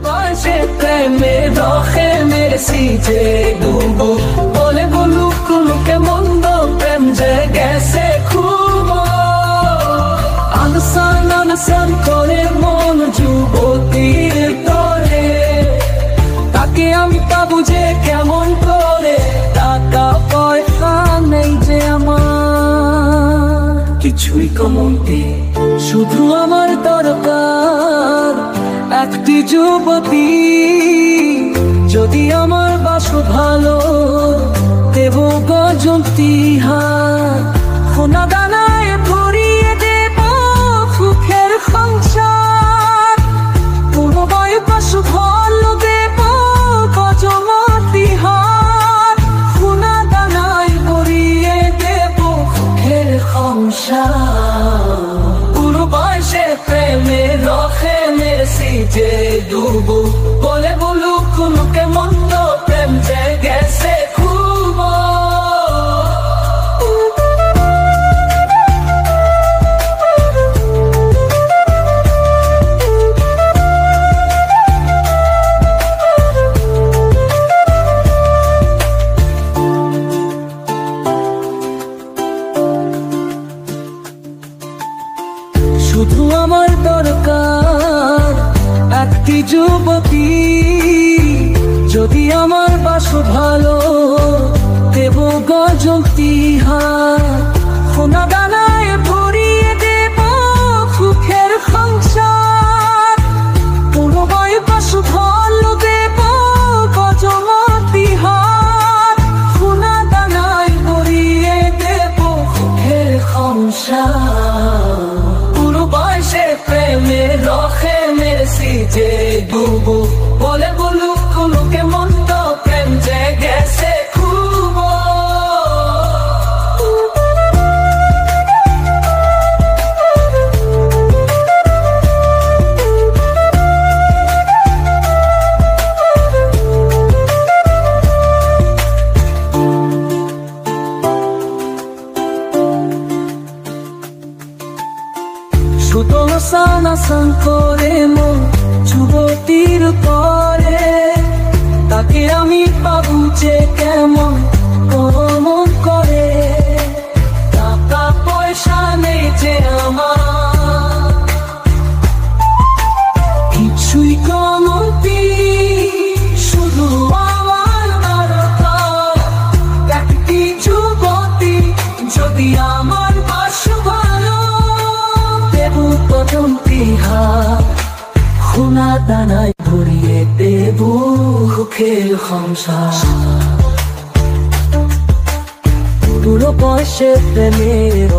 বয়সে প্রেমে রখে মেরেছি যে ডুবো বলে বলুক লুকে মন্দ প্রেম যে গেছে খুব আনসান আনসান করে মন যুবতীর তরে তাকে আমি পাবো যে কেমন করে টাকা পয়সা নেই যে আমার কিছুই কমতি শুধু আমার দরকার একটি যুবতী যদি আমার বাসো ভালো দেব গজন্তি হাত সোনা দানায় ভরিয়ে দেব সুখের সংসার পুরো বয়স ভালো দেব গজমতি হাত সোনা দানায় ভরিয়ে দেব সুখের সংসার পুরো বয়সে প্রেমে রখে মেরেছি যে ডুবো বলে বলুক লুকে মন্দ প্রেম যে গেছে খুব শুধু আমার দরকার একটি যুবতী যদি আমার বাসো ভালো দেব গজন্তি হাত সোনা দানায় ভরিয়ে দেব সুখের সংসার পুরো বয়স ভালো দেব গজমতি হাত সোনা দানায় ভরিয়ে দেব সুখের সংসার পুরো বয়সে প্রেমে রখে মেরেছি যে ডুবো বলে বলুক লুকে মন্দ প্রেম যে গেছে খুব শুধু আসান আসান করে মন যুবতীর পরে তাকে আমি পাবো যে কেমন কেমন করে টাকা পয়সা নেই যে আমার কিছুই কমতি শুধু আমার দরকার একটি যুবতী যদি আমার বাসো ভালো দেব গজন্তি হাত সোনা দানায় ভরিয়ে দেব সুখের সংসার পুরো বয়সে প্রেমের